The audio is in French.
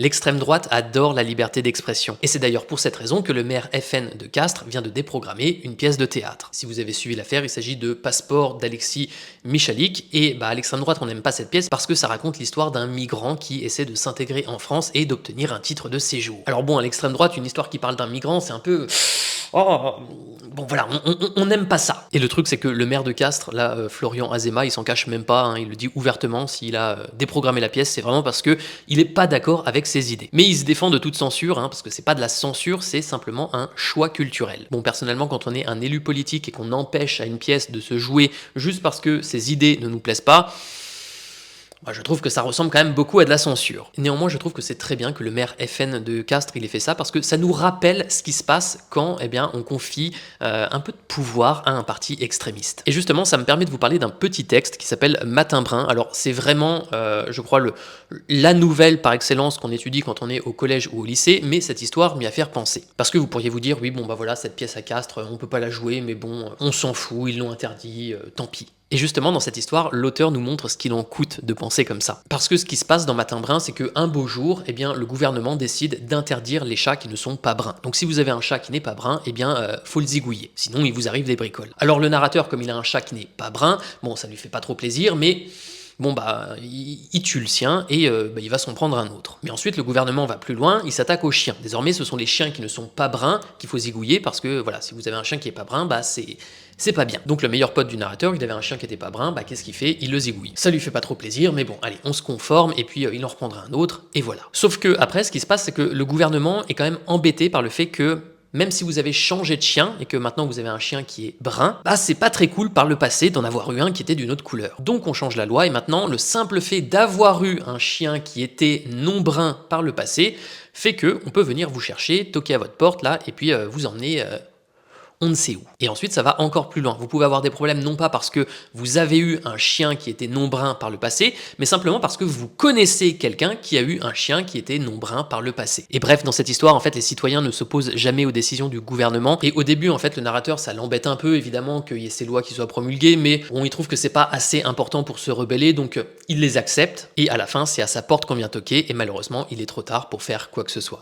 L'extrême droite adore la liberté d'expression. Et c'est d'ailleurs pour cette raison que le maire FN de Castres vient de déprogrammer une pièce de théâtre. Si vous avez suivi l'affaire, il s'agit de Passeport d'Alexis Michalik. Et à l'extrême droite, on n'aime pas cette pièce parce que ça raconte l'histoire d'un migrant qui essaie de s'intégrer en France et d'obtenir un titre de séjour. Alors bon, à l'extrême droite, une histoire qui parle d'un migrant, c'est un peu... Oh, bon voilà, on n'aime pas ça. Et le truc, c'est que le maire de Castres, là, Florian Azéma, il s'en cache même pas, hein, il le dit ouvertement, s'il a déprogrammé la pièce, c'est vraiment parce que il est pas d'accord avec ses idées. Mais il se défend de toute censure, hein, parce que c'est pas de la censure, c'est simplement un choix culturel. Bon, personnellement, quand on est un élu politique et qu'on empêche à une pièce de se jouer juste parce que ses idées ne nous plaisent pas, je trouve que ça ressemble quand même beaucoup à de la censure. Néanmoins, je trouve que c'est très bien que le maire FN de Castres il ait fait ça parce que ça nous rappelle ce qui se passe quand on confie un peu de pouvoir à un parti extrémiste. Et justement, ça me permet de vous parler d'un petit texte qui s'appelle Matin Brun. Alors, c'est vraiment, je crois, la nouvelle par excellence qu'on étudie quand on est au collège ou au lycée, mais cette histoire m'y a fait penser. Parce que vous pourriez vous dire, oui, bon, voilà, cette pièce à Castres, on peut pas la jouer, mais bon, on s'en fout, ils l'ont interdit, tant pis. Et justement, dans cette histoire, l'auteur nous montre ce qu'il en coûte de penser comme ça. Parce que ce qui se passe dans Matin Brun, c'est qu'un beau jour, le gouvernement décide d'interdire les chats qui ne sont pas bruns. Donc si vous avez un chat qui n'est pas brun, faut le zigouiller. Sinon, il vous arrive des bricoles. Alors le narrateur, comme il a un chat qui n'est pas brun, bon, ça lui fait pas trop plaisir, mais... Bon il tue le sien et il va s'en prendre un autre. Mais ensuite le gouvernement va plus loin, il s'attaque aux chiens. Désormais ce sont les chiens qui ne sont pas bruns qu'il faut zigouiller parce que voilà, si vous avez un chien qui est pas brun, c'est pas bien. Donc le meilleur pote du narrateur, il avait un chien qui était pas brun, qu'est-ce qu'il fait? Il le zigouille. Ça lui fait pas trop plaisir, mais bon, allez, on se conforme et puis il en reprendra un autre et voilà. Sauf que après ce qui se passe, c'est que le gouvernement est quand même embêté par le fait que même si vous avez changé de chien et que maintenant vous avez un chien qui est brun, c'est pas très cool par le passé d'en avoir eu un qui était d'une autre couleur. Donc on change la loi et maintenant le simple fait d'avoir eu un chien qui était non brun par le passé fait que on peut venir vous chercher, toquer à votre porte là et puis vous emmener on ne sait où. Et ensuite, ça va encore plus loin. Vous pouvez avoir des problèmes non pas parce que vous avez eu un chien qui était non brun par le passé, mais simplement parce que vous connaissez quelqu'un qui a eu un chien qui était non brun par le passé. Et bref, dans cette histoire, en fait, les citoyens ne s'opposent jamais aux décisions du gouvernement. Et au début, en fait, le narrateur, ça l'embête un peu, évidemment, qu'il y ait ces lois qui soient promulguées, mais bon, il trouve que c'est pas assez important pour se rebeller, donc il les accepte. Et à la fin, c'est à sa porte qu'on vient toquer, et malheureusement, il est trop tard pour faire quoi que ce soit.